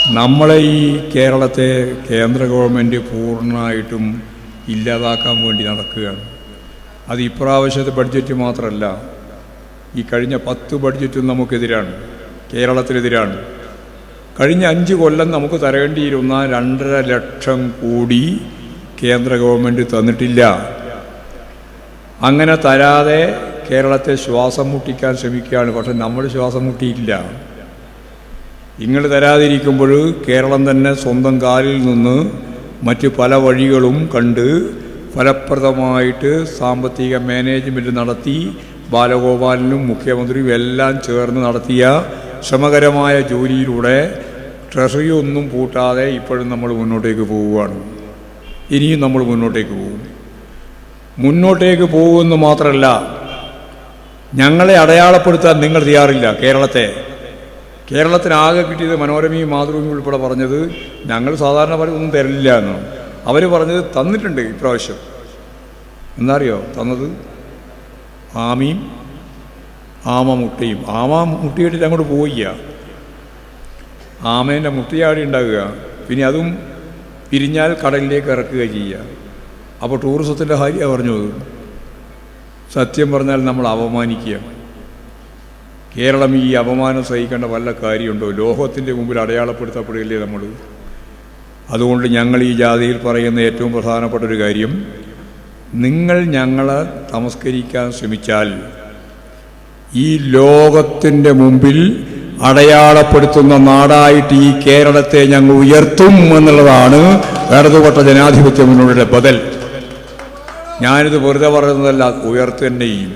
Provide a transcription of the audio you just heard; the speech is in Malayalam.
നമ്മളെ ഈ കേരളത്തെ കേന്ദ്ര ഗവൺമെൻറ് പൂർണ്ണമായിട്ടും ഇല്ലാതാക്കാൻ വേണ്ടി നടക്കുകയാണ്. അത് ഇപ്രാവശ്യത്തെ ബഡ്ജറ്റ് മാത്രമല്ല, ഈ കഴിഞ്ഞ 10 ബഡ്ജറ്റും നമുക്കെതിരാണ്, കേരളത്തിനെതിരാണ്. കഴിഞ്ഞ 5 കൊല്ലം നമുക്ക് തരേണ്ടിയിരുന്ന 2.5 ലക്ഷം കോടി കേന്ദ്ര ഗവൺമെൻറ് തന്നിട്ടില്ല. അങ്ങനെ തരാതെ കേരളത്തെ ശ്വാസം മുട്ടിക്കാൻ ശ്രമിക്കുകയാണ്. പക്ഷെ നമ്മൾ ശ്വാസം മുട്ടിയിട്ടില്ല. നിങ്ങൾ തരാതിരിക്കുമ്പോൾ കേരളം തന്നെ സ്വന്തം കാലിൽ നിന്ന് മറ്റ് പല വഴികളും കണ്ട് ഫലപ്രദമായിട്ട് സാമ്പത്തിക മാനേജ്മെൻറ്റ് നടത്തി ബാലഗോപാലനും മുഖ്യമന്ത്രിയും എല്ലാം ചേർന്ന് നടത്തിയ ശ്രമകരമായ ജോലിയിലൂടെ ട്രഷറി ഒന്നും പൂട്ടാതെ ഇപ്പോഴും നമ്മൾ മുന്നോട്ടേക്ക് പോവുകയാണ്. ഇനിയും നമ്മൾ മുന്നോട്ടേക്ക് പോകും. മുന്നോട്ടേക്ക് പോകുമെന്ന് മാത്രമല്ല, ഞങ്ങളെ അടയാളപ്പെടുത്താൻ നിങ്ങൾ തയ്യാറില്ല. കേരളത്തിനാകെ കിട്ടിയത് മനോരമയും മാതൃഭൂമിയും ഉൾപ്പെടെ പറഞ്ഞത് ഞങ്ങൾ സാധാരണ ഒന്നും തരില്ല എന്നാണ്. അവർ പറഞ്ഞത് തന്നിട്ടുണ്ട് ഇപ്രാവശ്യം. എന്നറിയോ തന്നത്? ആമയും ആമ മുട്ടയും. ആമ മുട്ടയിട്ടിട്ട് അങ്ങോട്ട് പോയില്ല, ആമേൻ്റെ മുട്ടയാടി ഉണ്ടാകുക, പിന്നെ അതും പിരിഞ്ഞാൽ കടലിലേക്ക് ഇറക്കുക ചെയ്യുക. അപ്പോൾ ടൂറിസത്തിൻ്റെ കാര്യമാണ് പറഞ്ഞത്. സത്യം പറഞ്ഞാൽ നമ്മൾ അപമാനിക്കുക. കേരളം ഈ അപമാനം സഹിക്കേണ്ട വല്ല കാര്യമുണ്ടോ? ലോകത്തിൻ്റെ മുമ്പിൽ അടയാളപ്പെടുത്തപ്പെടുകയല്ലേ നമ്മൾ. അതുകൊണ്ട് ഞങ്ങൾ ഈ ജാതിയിൽ പറയുന്ന ഏറ്റവും പ്രധാനപ്പെട്ട ഒരു കാര്യം, നിങ്ങൾ ഞങ്ങളെ തമസ്കരിക്കാൻ ശ്രമിച്ചാൽ ഈ ലോകത്തിൻ്റെ മുമ്പിൽ അടയാളപ്പെടുത്തുന്ന നാടായിട്ട് ഈ കേരളത്തെ ഞങ്ങൾ ഉയർത്തും എന്നുള്ളതാണ് ഇടതുപക്ഷ ജനാധിപത്യ മുന്നണിയുടെ ബദൽ. ഞാനിത് വെറുതെ പറയുന്നതല്ല, ഉയർത്തുതന്നെ ചെയ്യും.